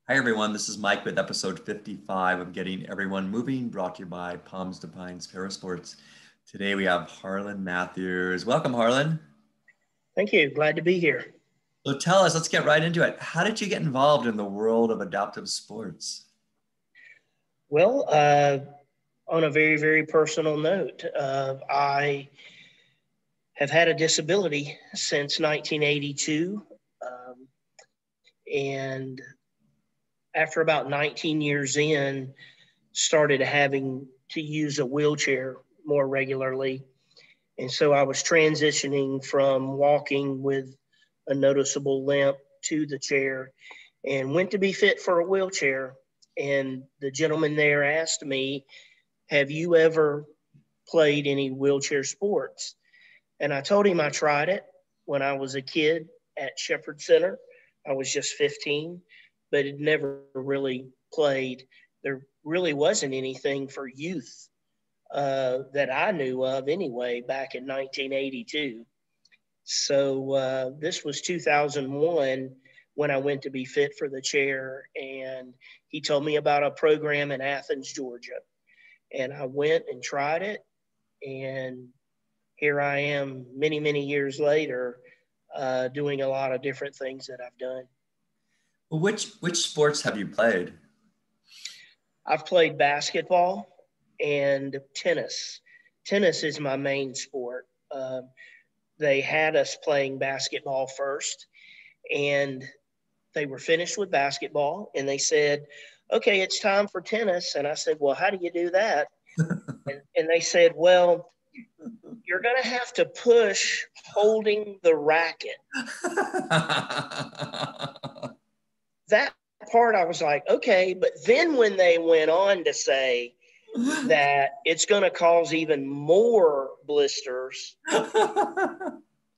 Hi, everyone. This is Mike with episode 55 of Getting Everyone Moving, brought to you by Palms to Pines Parasports. Today we have Harlon Matthews. Welcome, Harlon. Thank you. Glad to be here. So tell us, let's get right into it. How did you get involved in the world of adaptive sports? Well, on a very, very personal note, I have had a disability since 1982. And after about 19 years in, started having to use a wheelchair more regularly. And so I was transitioning from walking with a noticeable limp to the chair and went to be fit for a wheelchair. And the gentleman there asked me, have you ever played any wheelchair sports? And I told him I tried it when I was a kid at Shepherd Center. I was just 15, but had never really played. There really wasn't anything for youth that I knew of anyway back in 1982. So this was 2001 when I went to be fit for the chair, and he told me about a program in Athens, Georgia. And I went and tried it, and here I am many, many years later doing a lot of different things that I've done. Well, which sports have you played? I've played basketball and tennis. Tennis is my main sport. They had us playing basketball first, and they were finished with basketball, and they said, okay, it's time for tennis. And I said, well, how do you do that? And they said, well, you're going to have to push holding the racket. That part I was like, okay. But then when they went on to say that it's going to cause even more blisters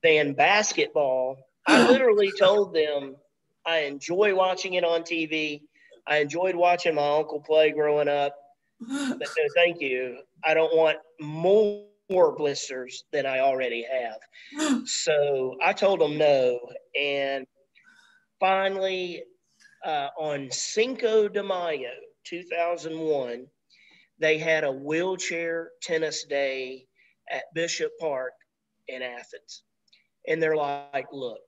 than basketball, I literally told them I enjoy watching it on TV. I enjoyed watching my uncle play growing up. But no, thank you. I don't want more blisters than I already have. So I told them no. And finally, on Cinco de Mayo, 2001, they had a wheelchair tennis day at Bishop Park in Athens. And they're like, look,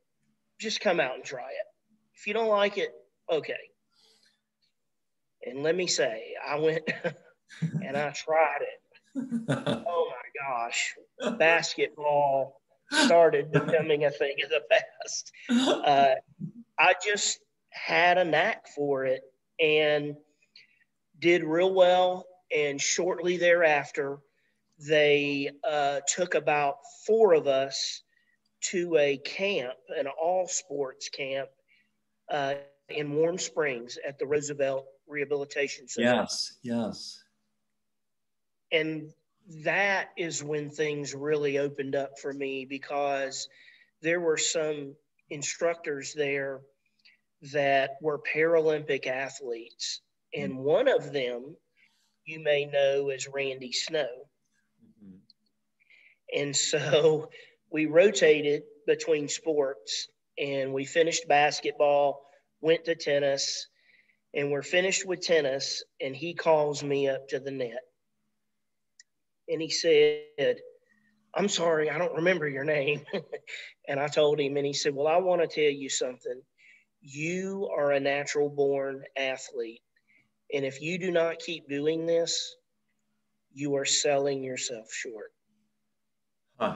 just come out and try it. If you don't like it, okay. And let me say, I went and I tried it. Oh my gosh, basketball started becoming a thing of the past. I just had a knack for it and did real well. And shortly thereafter, they took about 4 of us to a camp, an all sports camp in Warm Springs at the Roosevelt Rehabilitation Center. Yes. And that is when things really opened up for me, because there were some instructors there that were Paralympic athletes. And one of them you may know as Randy Snow. Mm-hmm. And so we rotated between sports, and we finished basketball, went to tennis, and we're finished with tennis, and he calls me up to the net. And he said, I'm sorry, I don't remember your name. And I told him, and he said, well, I want to tell you something. You are a natural born athlete. And if you do not keep doing this, you are selling yourself short. Huh.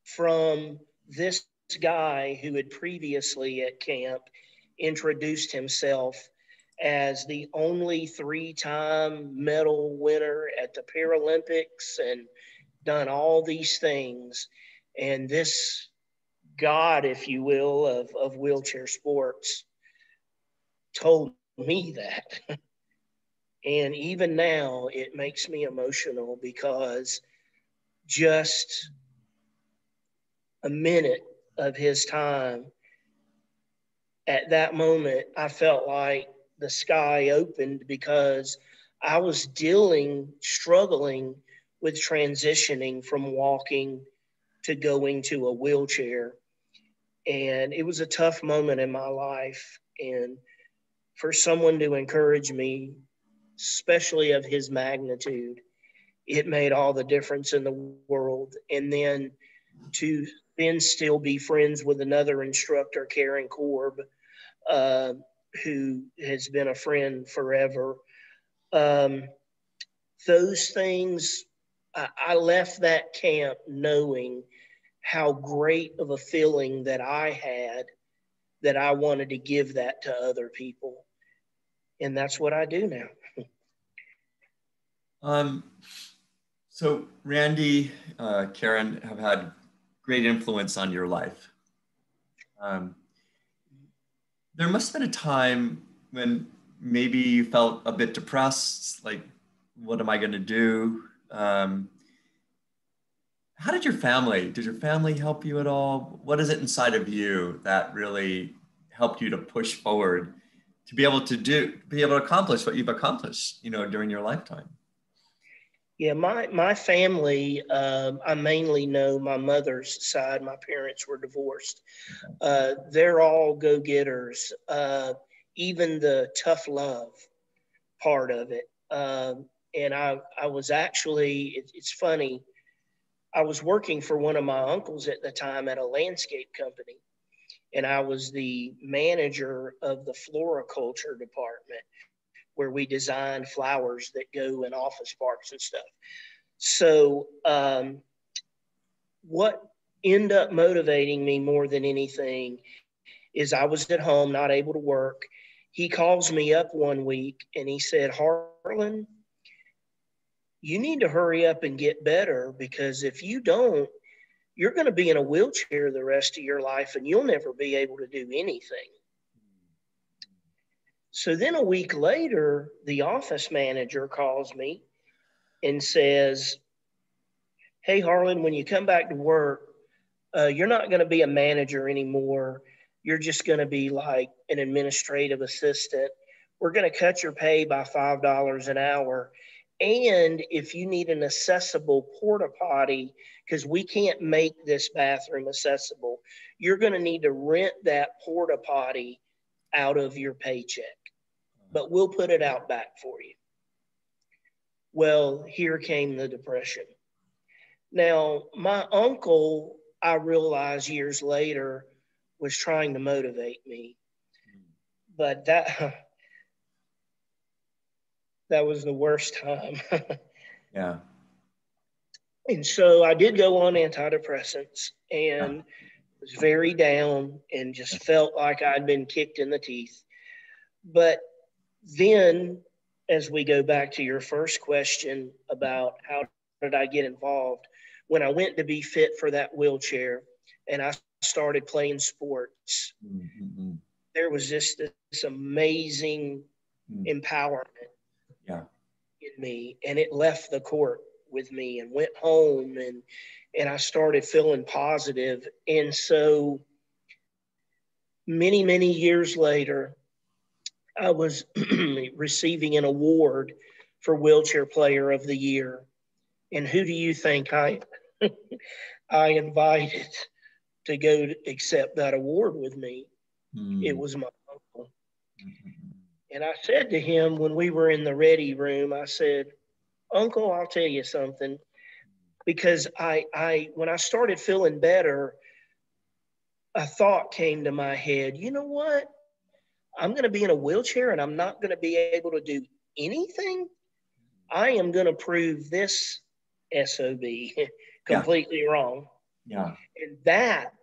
From this guy who had previously at camp introduced himself as the only 3-time medal winner at the Paralympics and done all these things. And this God, if you will, of wheelchair sports told me that. And even now, it makes me emotional, because just a minute of his time, at that moment, I felt like the sky opened, because I was struggling with transitioning from walking to going to a wheelchair. And it was a tough moment in my life. And for someone to encourage me, especially of his magnitude, it made all the difference in the world. And then to then still be friends with another instructor, Karen Korb, who has been a friend forever. Those things, I left that camp knowing how great of a feeling that I had, that I wanted to give that to other people. And that's what I do now. So Randy, Karen have had great influence on your life. There must have been a time when maybe you felt a bit depressed, like, what am I going to do? How did your family help you at all? What is it inside of you that really helped you to push forward to be able to accomplish what you've accomplished, during your lifetime? Yeah, my family, I mainly know my mother's side. My parents were divorced. They're all go-getters, even the tough love part of it. And I was actually, it's funny, I was working for one of my uncles at the time at a landscape company, and I was the manager of the floriculture department, where we design flowers that go in office parks and stuff. So what ended up motivating me more than anything is I was at home, not able to work. He calls me up one week and he said, Harlan, you need to hurry up and get better, because if you don't, you're going to be in a wheelchair the rest of your life and you'll never be able to do anything. So then a week later, the office manager calls me and says, hey, Harlan, when you come back to work, you're not going to be a manager anymore. You're just going to be like an administrative assistant. We're going to cut your pay by $5 an hour. And if you need an accessible porta potty, because we can't make this bathroom accessible, you're going to need to rent that porta potty out of your paycheck, but we'll put it out back for you. Well, here came the depression. Now, my uncle, I realized years later, was trying to motivate me, but that was the worst time. Yeah. And so I did go on antidepressants and was very down and just felt like I'd been kicked in the teeth. But then, as we go back to your first question about how did I get involved, when I went to be fit for that wheelchair and I started playing sports, there was just this amazing empowerment in me, and it left the court with me and went home, and I started feeling positive. And so many, many years later, I was receiving an award for Wheelchair Player of the Year. And who do you think I invited to go to accept that award with me? It was my uncle. And I said to him when we were in the ready room, I said, Uncle, I'll tell you something. Because when I started feeling better, a thought came to my head. You know what? I'm going to be in a wheelchair and I'm not going to be able to do anything. I am going to prove this SOB completely wrong. Yeah. And that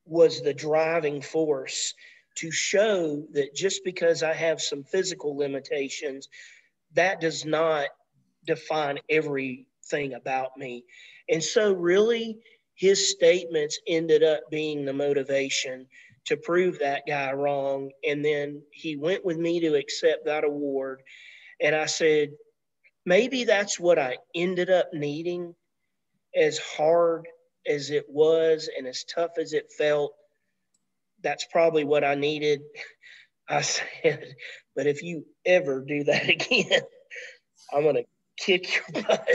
was the driving force to show that just because I have some physical limitations, that does not define everything about me. And so really, his statements ended up being the motivation to prove that guy wrong. And then he went with me to accept that award. And I said, maybe that's what I ended up needing. As hard as it was and as tough as it felt, that's probably what I needed. I said, but if you ever do that again, I'm going to kick your butt,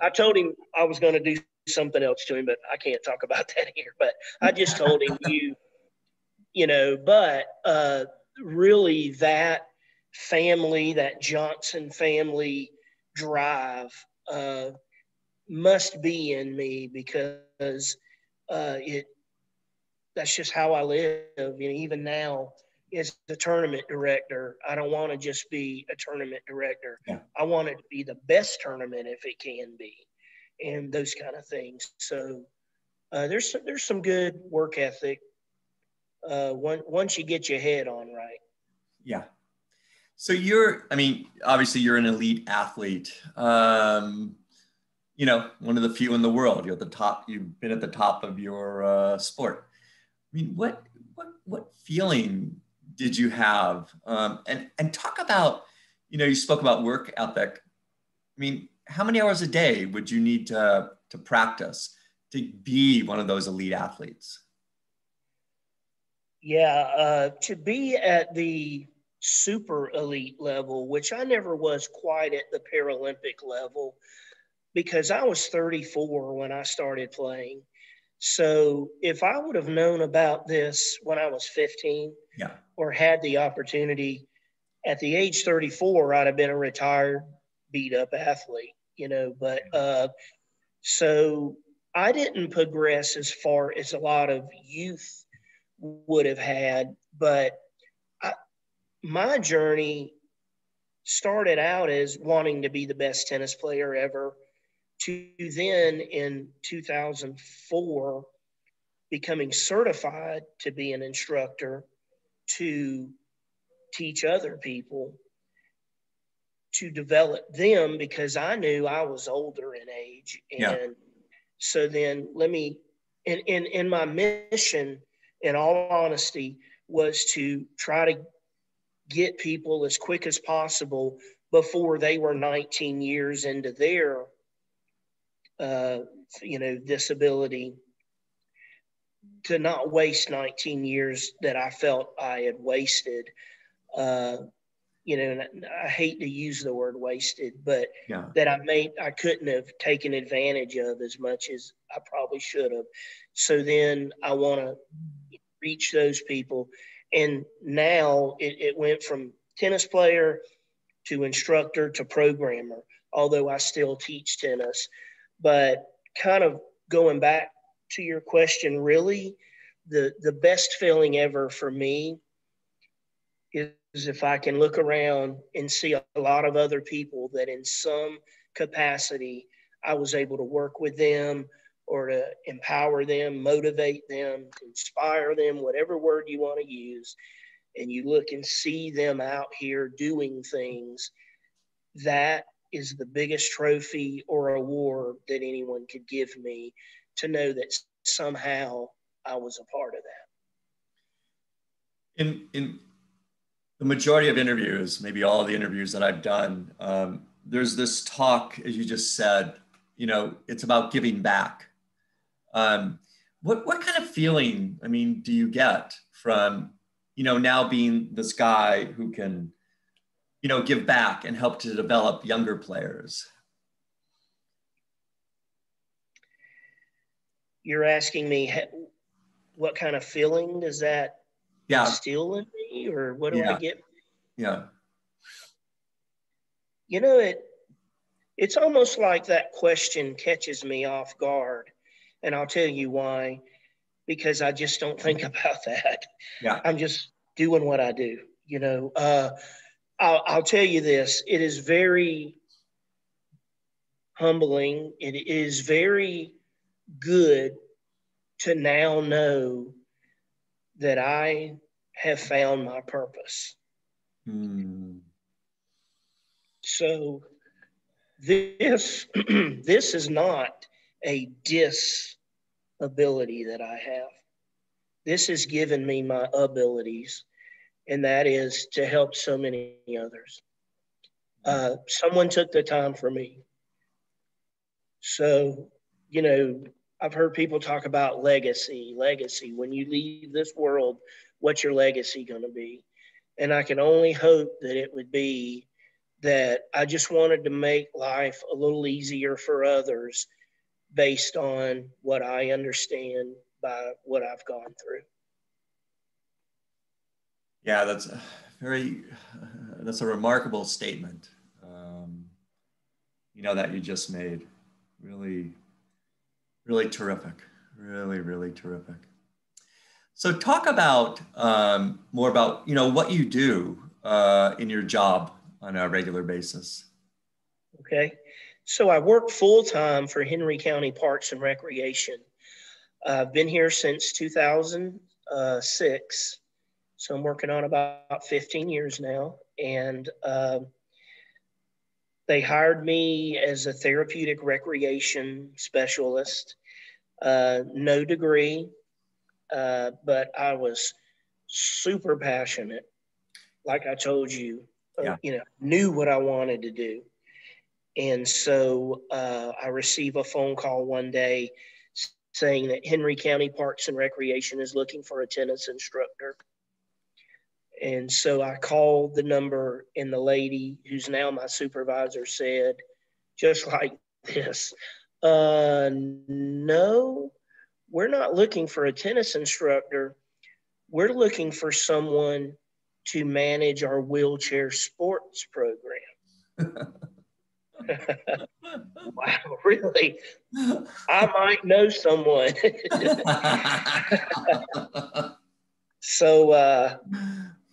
I told him I was going to do something else to him, but I can't talk about that here. But I just told him, but really that family, that Johnson family drive must be in me, because that's just how I live. Even now as the tournament director, I don't want to just be a tournament director. Yeah. I want it to be the best tournament if it can be, and those kind of things. So there's some good work ethic once you get your head on right. Yeah. So obviously you're an elite athlete. One of the few in the world. You're at the top. You've been at the top of your sport. What feeling did you have? And talk about, you spoke about work ethic. How many hours a day would you need to practice to be one of those elite athletes? Yeah, to be at the super elite level, which I never was quite at the Paralympic level, because I was 34 when I started playing. So if I would have known about this when I was 15, yeah, or had the opportunity at the age 34, I'd have been a retired, beat up athlete, but so I didn't progress as far as a lot of youth would have had, but my journey started out as wanting to be the best tennis player ever, to then in 2004 becoming certified to be an instructor, to teach other people, to develop them, because I knew I was older in age. yeah, And so then in my mission, in all honesty, was to try to get people as quick as possible before they were 19 years into their disability, to not waste 19 years that I felt I had wasted. And I hate to use the word wasted, but yeah, that I couldn't have taken advantage of as much as I probably should have. So then I want to reach those people. And now it went from tennis player to instructor to programmer, although I still teach tennis. But kind of going back to your question, really, the best feeling ever for me is if I can look around and see a lot of other people that in some capacity I was able to work with them, or to empower them, motivate them, inspire them, whatever word you want to use, and you look and see them out here doing things. That is the biggest trophy or award that anyone could give me, to know that somehow I was a part of that. In the majority of interviews, maybe all of the interviews that I've done, there's this talk, as you just said, it's about giving back. What kind of feeling, do you get from, now being this guy who can, give back and help to develop younger players? You're asking me what kind of feeling does that instill in me, or what do I get? Yeah. It's almost like that question catches me off guard, and I'll tell you why. Because I just don't think about that. Yeah. I'm just doing what I do. I'll tell you this: it is very humbling. It is very good to now know that I have found my purpose. So this is not a disability that I have. This has given me my abilities, and that is to help so many others. Someone took the time for me. So, I've heard people talk about legacy. When you leave this world, what's your legacy going to be? And I can only hope that it would be that I just wanted to make life a little easier for others, based on what I understand by what I've gone through. Yeah, that's a very, that's a remarkable statement, that you just made. Really, really terrific. Really, really terrific. So talk about more about, what you do in your job on a regular basis. Okay. So I work full time for Henry County Parks and Recreation. I've been here since 2006. So I'm working on about 15 years now. And they hired me as a therapeutic recreation specialist. No degree, but I was super passionate. Like I told you, Yeah. knew what I wanted to do. And so I receive a phone call one day saying that Henry County Parks and Recreation is looking for a tennis instructor. And so I called the number, and the lady, who's now my supervisor, said, just like this, no, we're not looking for a tennis instructor. We're looking for someone to manage our wheelchair sports program. Wow, really? I might know someone. So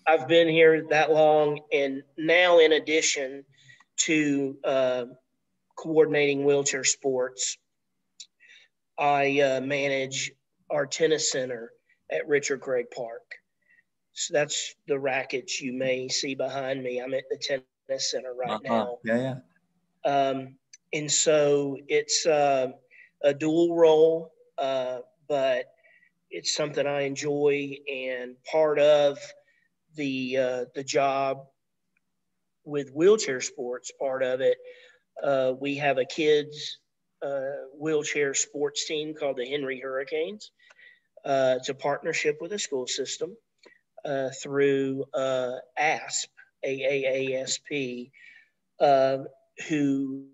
I've been here that long, and now in addition to coordinating wheelchair sports, I manage our tennis center at Richard Craig Park. So that's the rackets you may see behind me. I'm at the tennis center right now. Yeah. And so it's a dual role, but it's something I enjoy, and part of the job with wheelchair sports, part of it, we have a kids wheelchair sports team called the Henry Hurricanes. It's a partnership with the school system through ASP, AAASP, who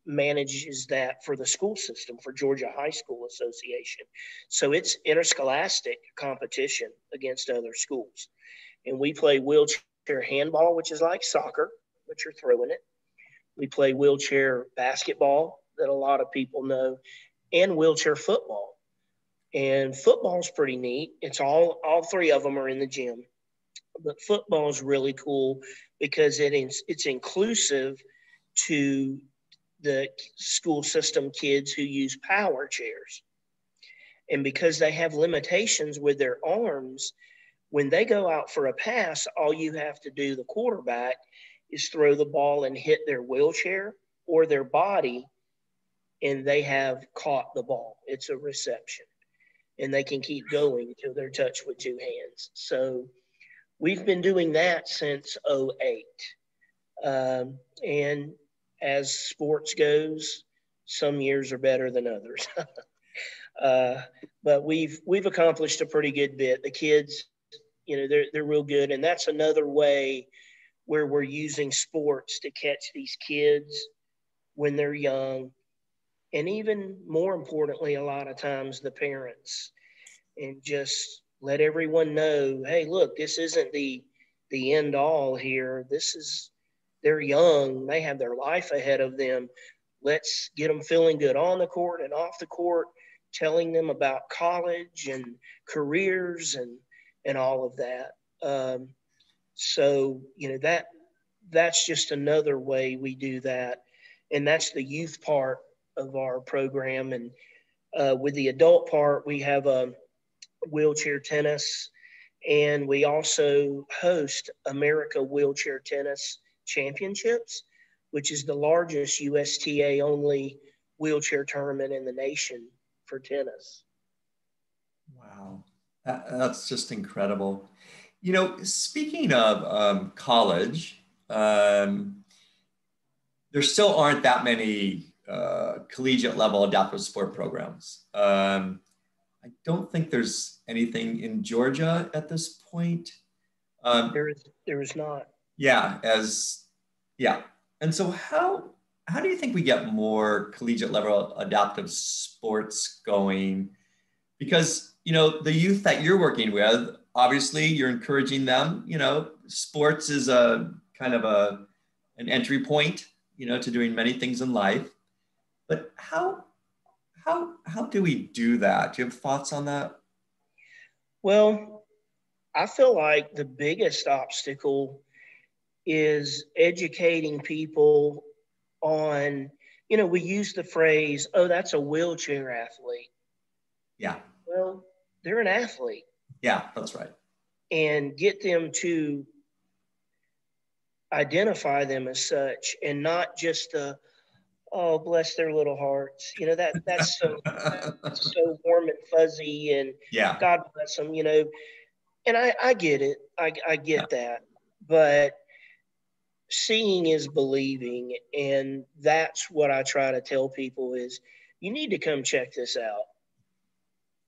manages that for the school system for Georgia High School Association. So it's interscholastic competition against other schools. And we play wheelchair handball, which is like soccer, but you're throwing it. We play wheelchair basketball, that a lot of people know, and wheelchair football. And football's pretty neat. It's all three of them are in the gym. But football is really cool because it's inclusive to the school system kids who use power chairs. And because they have limitations with their arms, when they go out for a pass, all you have to do, the quarterback, is throw the ball and hit their wheelchair or their body, and they have caught the ball. It's a reception. And they can keep going until they're touched with two hands. So we've been doing that since 2008. And as sports goes, some years are better than others. But we've accomplished a pretty good bit. The kids, they're real good. And that's another way where we're using sports to catch these kids when they're young. And even more importantly, a lot of times the parents, and just let everyone know, hey, look, this isn't the end all here. They're young. They have their life ahead of them. Let's get them feeling good on the court and off the court, telling them about college and careers and all of that. So, that's just another way we do that. And that's the youth part of our program. And with the adult part, we have a wheelchair tennis, and we also host America Wheelchair Tennis Championships, which is the largest USTA only wheelchair tournament in the nation for tennis. Wow, that's just incredible. Speaking of college, there still aren't that many collegiate level adaptive sport programs. I don't think there's anything in Georgia at this point. There is not. Yeah, yeah. And so how do you think we get more collegiate level adaptive sports going? Because, the youth that you're working with obviously you're encouraging them, sports is a kind of an entry point, to doing many things in life. But how do we do that? Do you have thoughts on that? Well, I feel like the biggest obstacle is educating people on, we use the phrase, oh, that's a wheelchair athlete. Yeah. Well, they're an athlete. Yeah, that's right. And get them to identify them as such and not just oh, bless their little hearts. That's so warm and fuzzy and Yeah. God bless them, and I get it. I get that. But seeing is believing. And that's what I try to tell people is you need to come check this out.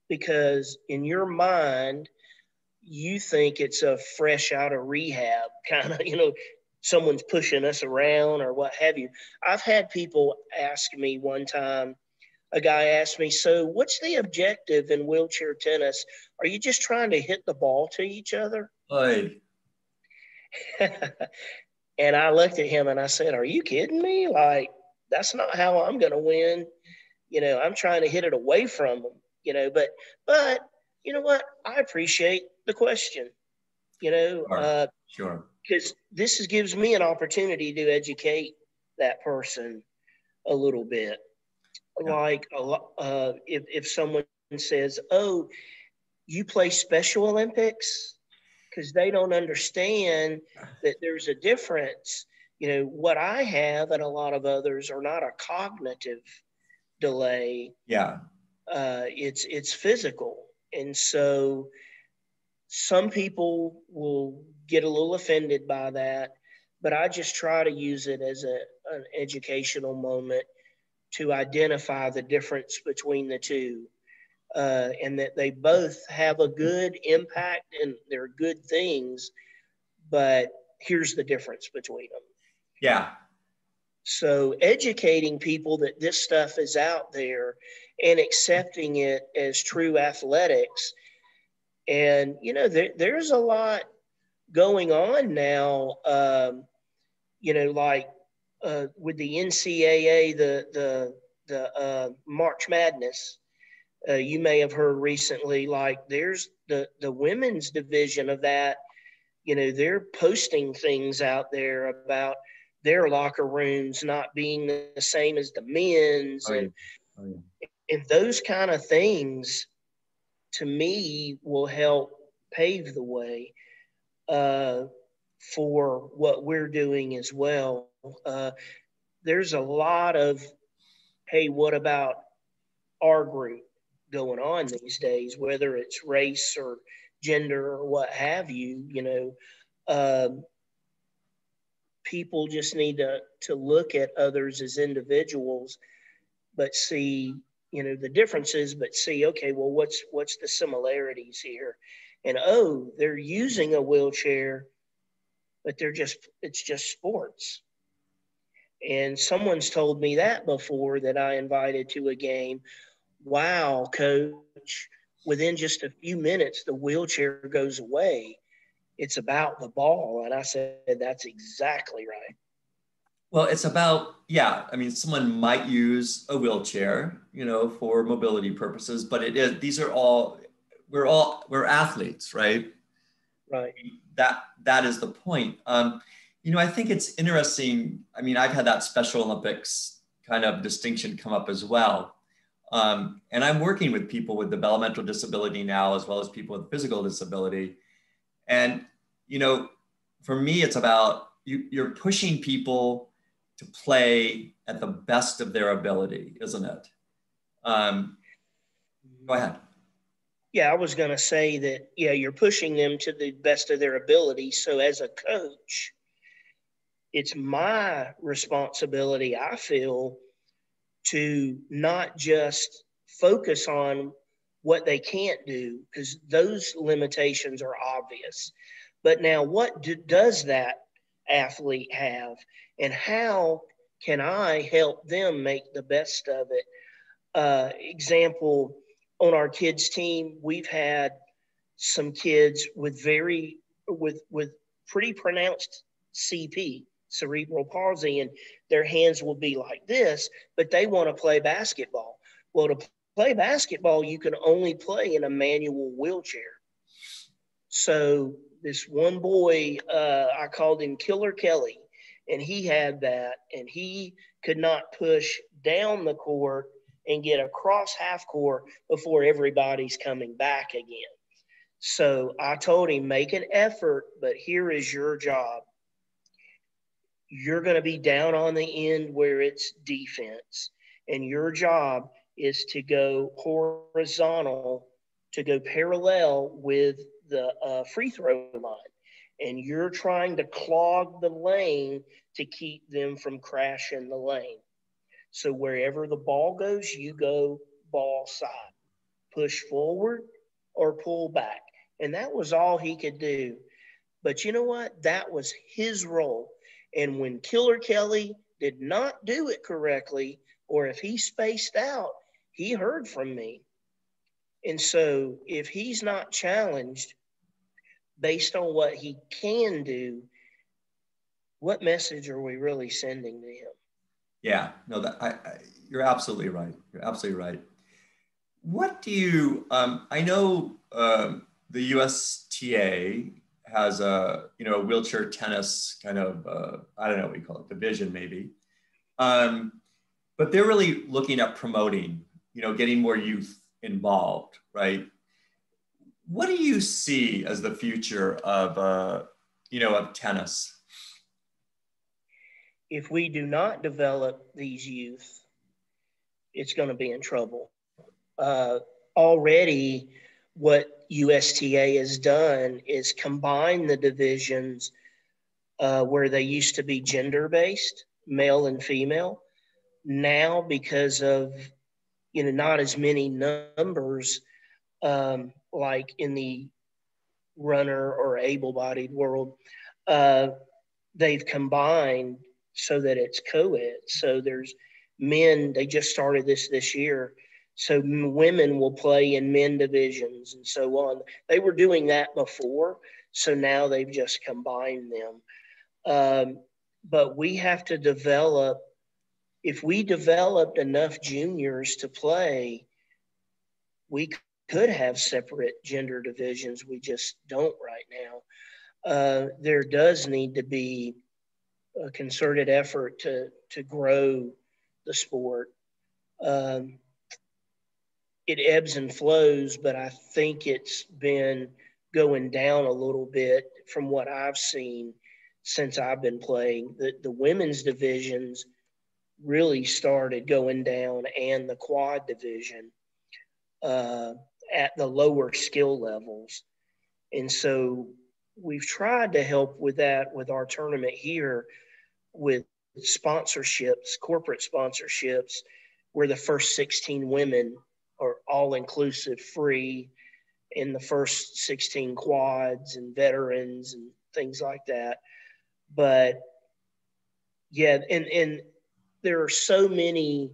Because in your mind, you think it's a fresh out of rehab kind of, someone's pushing us around or what have you. I've had people ask me one time, a guy asked me, so what's the objective in wheelchair tennis? Are you just trying to hit the ball to each other? Oy. And I looked at him and I said, are you kidding me? Like, that's not how I'm going to win. I'm trying to hit it away from them, but you know what? I appreciate the question, Sure. Because this gives me an opportunity to educate that person a little bit. Yeah. Like if someone says, oh, you play Special Olympics, because they don't understand that there's a difference. What I have and a lot of others are not a cognitive delay. Yeah. It's physical. And so some people will get a little offended by that, but I just try to use it as an educational moment to identify the difference between the two, and that they both have a good impact and they're good things, but here's the difference between them. Yeah. So educating people that this stuff is out there and accepting it as true athletics. And, there's a lot going on now, like with the NCAA, the March Madness. You may have heard recently, like there's the women's division of that. They're posting things out there about their locker rooms not being the same as the men's, and those kind of things, to me, will help pave the way for what we're doing as well. There's a lot of, hey, what about our group going on these days, whether it's race or gender or what have you, people just need to look at others as individuals, but see, the differences, but see, okay, well, what's the similarities here? And, oh, they're using a wheelchair, but it's just sports. And someone's told me that before that I invited to a game. Wow, coach, within just a few minutes, the wheelchair goes away. It's about the ball. And I said, that's exactly right. Well, it's about, yeah, I mean, someone might use a wheelchair, for mobility purposes, but we're athletes, right? Right. That is the point. I think it's interesting. I mean, I've had that Special Olympics kind of distinction come up as well. And I'm working with people with developmental disability now, as well as people with physical disability. And, for me, it's about you're pushing people to play at the best of their ability, isn't it? Go ahead. Yeah, I was going to say that, yeah, you're pushing them to the best of their ability. So as a coach, it's my responsibility, I feel, to not just focus on what they can't do, because those limitations are obvious. But now, what does that athlete have, and how can I help them make the best of it? Example, on our kids' team, we've had some kids with pretty pronounced CP, cerebral palsy, and their hands will be like this, but they want to play basketball. Well, to play basketball, you can only play in a manual wheelchair. So this one boy, I called him Killer Kelly, and he had that, and he could not push down the court and get across half court before everybody's coming back again. So I told him, make an effort, but here is your job. You're going to be down on the end where it's defense, and your job is to go horizontal, to go parallel with the free throw line. And you're trying to clog the lane to keep them from crashing the lane. So wherever the ball goes, you go ball side, push forward or pull back. And that was all he could do. But you know what? That was his role. And when Killer Kelly did not do it correctly, or if he spaced out, he heard from me. And so if he's not challenged based on what he can do, what message are we really sending to him? Yeah, no, you're absolutely right. You're absolutely right. What do you, I know the USTA has a wheelchair tennis kind of, I don't know what you call it, division maybe. But they're really looking at promoting, getting more youth involved, right? What do you see as the future of tennis? If we do not develop these youth, it's going to be in trouble. Already, what USTA has done is combine the divisions where they used to be gender-based, male and female. Now, because of not as many numbers like in the runner or able-bodied world, they've combined so that it's co-ed. So there's men, they just started this year. So women will play in men divisions and so on. They were doing that before, so now they've just combined them. But we have to develop, if we developed enough juniors to play, we could have separate gender divisions. We just don't right now. There does need to be a concerted effort to grow the sport. It ebbs and flows, but I think it's been going down a little bit from what I've seen since I've been playing. The women's divisions really started going down, and the quad division at the lower skill levels. And so we've tried to help with that with our tournament here with sponsorships, corporate sponsorships, where the first 16 women are all-inclusive free, and the first 16 quads and veterans and things like that. But yeah, and there are so many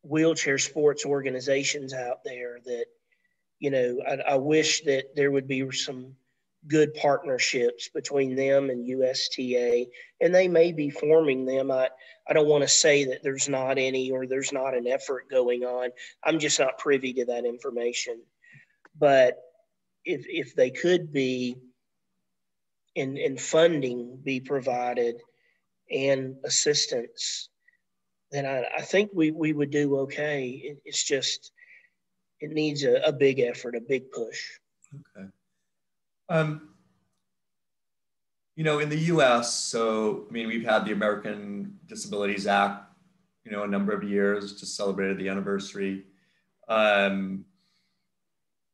wheelchair sports organizations out there that, I wish that there would be some good partnerships between them and USTA, and they may be forming them. I don't want to say that there's not any or there's not an effort going on. I'm just not privy to that information. But if they could be, and funding be provided and assistance, then I think we would do okay. It's just, it needs a big effort, a big push. Okay. In the U.S., so, we've had the American Disabilities Act, a number of years, just celebrated the anniversary. But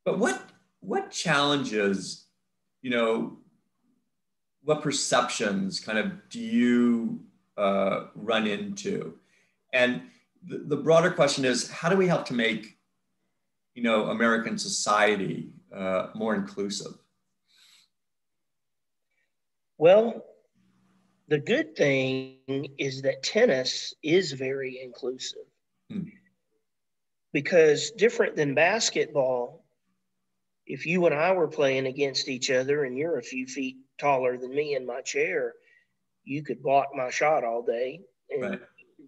what challenges, what perceptions kind of do you run into? And the broader question is, how do we help to make, American society more inclusive? Well, the good thing is that tennis is very inclusive because different than basketball, if you and I were playing against each other and you're a few feet taller than me in my chair, you could block my shot all day and Right.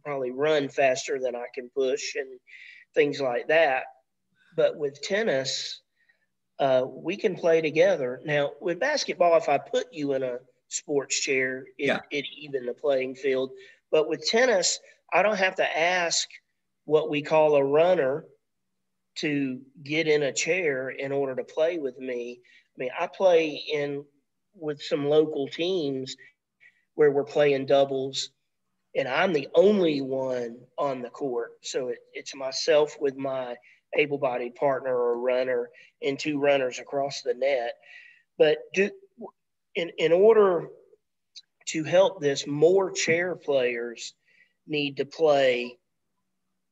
probably run faster than I can push and things like that. But with tennis, we can play together. Now, with basketball, if I put you in a sports chair, Yeah. it even the playing field. But with tennis, I don't have to ask what we call a runner to get in a chair in order to play with me. I mean, I play in with some local teams where we're playing doubles, and I'm the only one on the court. So it's myself with my able-bodied partner or runner and two runners across the net. But in order to help this, more chair players need to play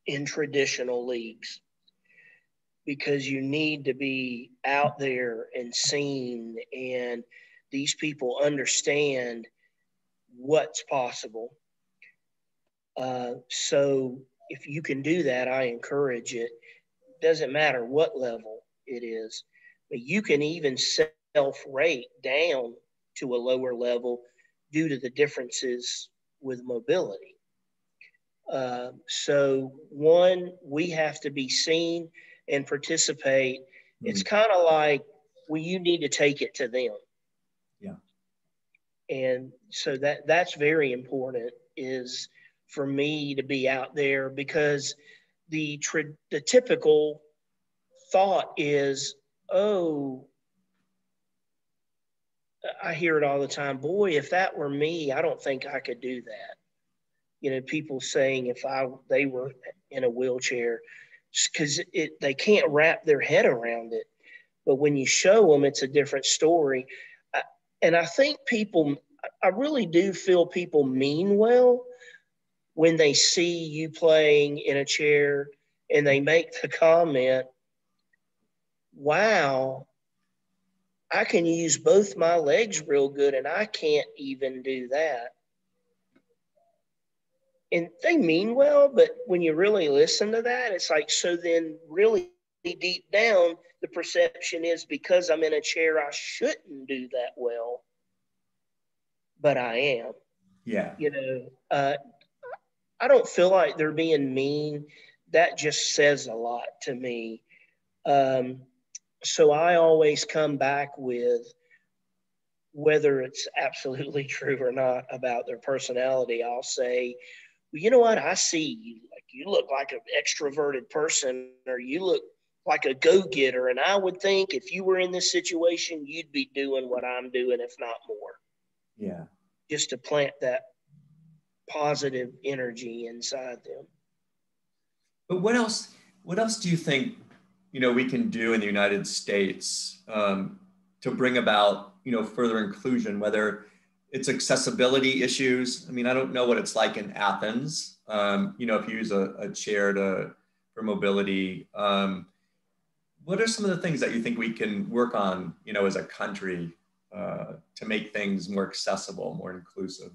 in traditional leagues, because you need to be out there and seen, and these people understand what's possible. So if you can do that, I encourage it. Doesn't matter what level it is, but you can even self-rate down to a lower level due to the differences with mobility. So one, we have to be seen and participate. It's kind of like, well, you need to take it to them. Yeah. And so that's very important, is for me to be out there, because the typical thought is, oh, I hear it all the time. Boy, if that were me, I don't think I could do that. You know, people saying if they were in a wheelchair, because they can't wrap their head around it. But when you show them, it's a different story. And I think I really do feel people mean well when they see you playing in a chair and they make the comment, wow, I can use both my legs real good and I can't even do that. And they mean well, but when you really listen to that, it's like, so then really deep down, the perception is because I'm in a chair, I shouldn't do that well, but I am. Yeah. You know, I don't feel like they're being mean. That just says a lot to me. Um, so I always come back with, whether it's absolutely true or not about their personality, I'll say, well, you know what? I see you. Like, you look like an extroverted person, or you look like a go-getter. And I would think if you were in this situation, you'd be doing what I'm doing, if not more. Yeah. Just to plant that positive energy inside them. But what else do you think, we can do in the United States to bring about, further inclusion, whether it's accessibility issues? I mean, I don't know what it's like in Athens, if you use a chair for mobility. What are some of the things that you think we can work on, as a country to make things more accessible, more inclusive?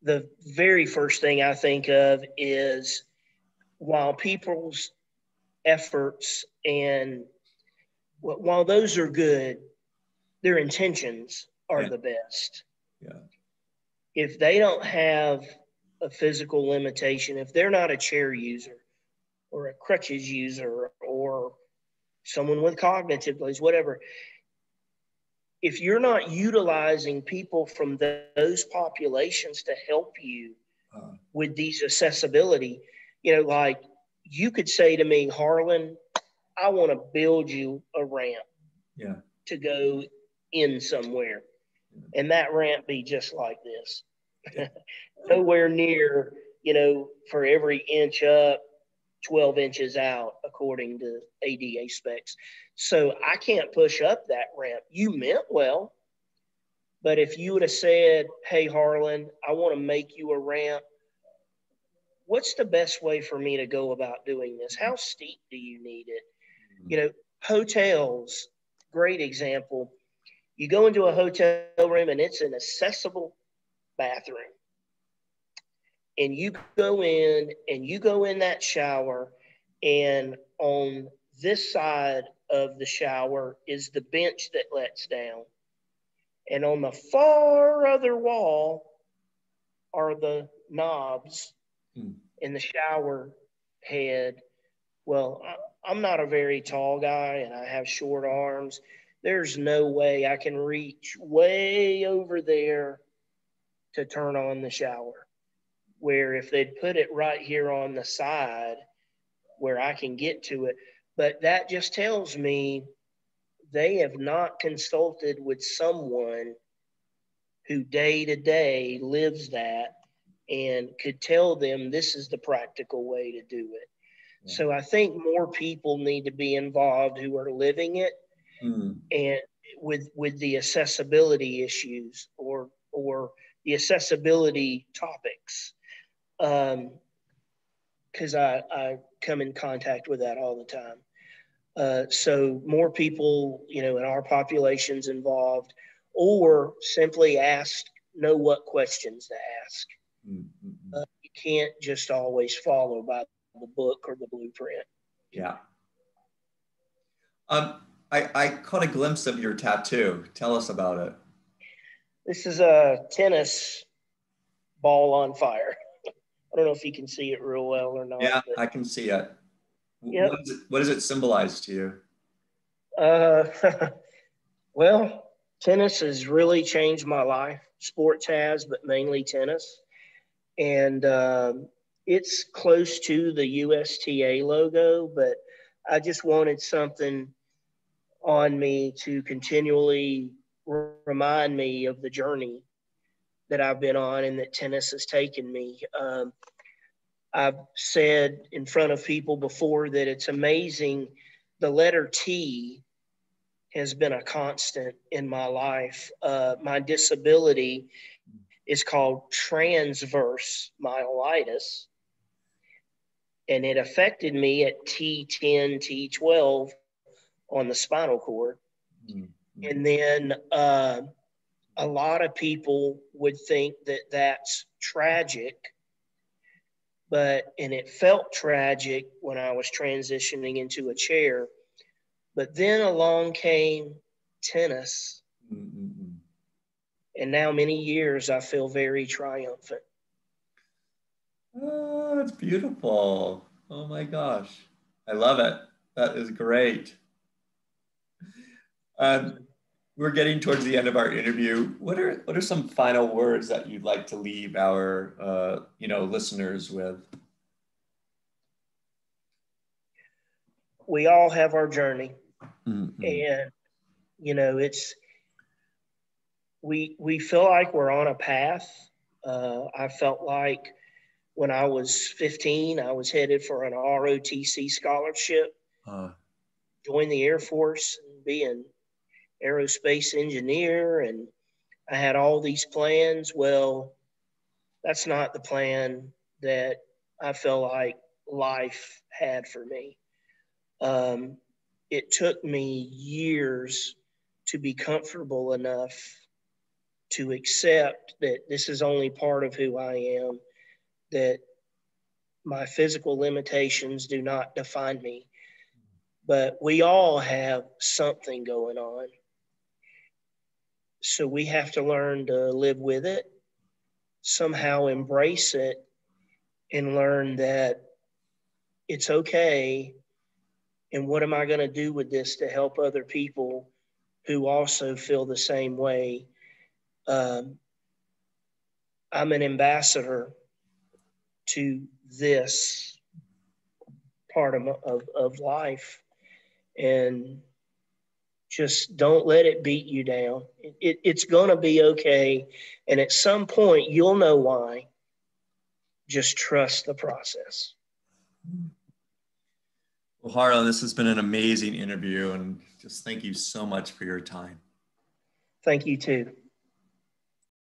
The very first thing I think of is, while people's efforts and while those are good, their intentions are Yeah. the best. Yeah. If they don't have a physical limitation, if they're not a chair user or a crutches user or someone with cognitive delays, whatever, if you're not utilizing people from those populations to help you with these accessibility, like, you could say to me, Harlan, I want to build you a ramp to go in somewhere. And that ramp be just like this. Nowhere near, for every inch up, 12 inches out, according to ADA specs. So I can't push up that ramp. You meant well, but if you would have said, hey, Harlan, I want to make you a ramp, what's the best way for me to go about doing this? How steep do you need it? Hotels, great example. You go into a hotel room and it's an accessible bathroom. And you go in that shower, and on this side of the shower is the bench that lets down. And on the far other wall are the knobs in the shower head. Well, I'm not a very tall guy and I have short arms. There's no way I can reach way over there to turn on the shower. Where if they'd put it right here on the side where I can get to it. But that just tells me they have not consulted with someone who day to day lives that and could tell them this is the practical way to do it. Yeah. So I think more people need to be involved who are living it and with the accessibility issues or the accessibility topics. Because I come in contact with that all the time. So more people, in our population's involved, or simply know what questions to ask. You can't just always follow by the book or the blueprint. Yeah. I caught a glimpse of your tattoo. Tell us about it. This is a tennis ball on fire. I don't know if you can see it real well or not. Yeah, I can see it. Yep. What does it symbolize to you? Well, tennis has really changed my life. Sports has, but mainly tennis. And it's close to the USTA logo, but I just wanted something on me to continually remind me of the journey that I've been on and that tennis has taken me. I've said in front of people before that it's amazing. The letter T has been a constant in my life. My disability is called transverse myelitis, and it affected me at T10, T12 on the spinal cord. And then a lot of people would think that that's tragic, and it felt tragic when I was transitioning into a chair. But then along came tennis. And now many years I feel very triumphant. Oh, that's beautiful. Oh my gosh. I love it. That is great. We're getting towards the end of our interview. What are some final words that you'd like to leave our listeners with? We all have our journey, and it's we feel like we're on a path. I felt like when I was 15, I was headed for an ROTC scholarship, join the Air Force and be an aerospace engineer, and I had all these plans. Well, that's not the plan that I felt like life had for me. It took me years to be comfortable enough to accept that this is only part of who I am, that my physical limitations do not define me. But we all have something going on. So we have to learn to live with it, somehow embrace it, and learn that it's okay. And what am I going to do with this to help other people who also feel the same way? I'm an ambassador to this part of life, and just don't let it beat you down. It's going to be okay. And at some point, you'll know why. Just trust the process. Well, Harlon, this has been an amazing interview, and just thank you so much for your time. Thank you too.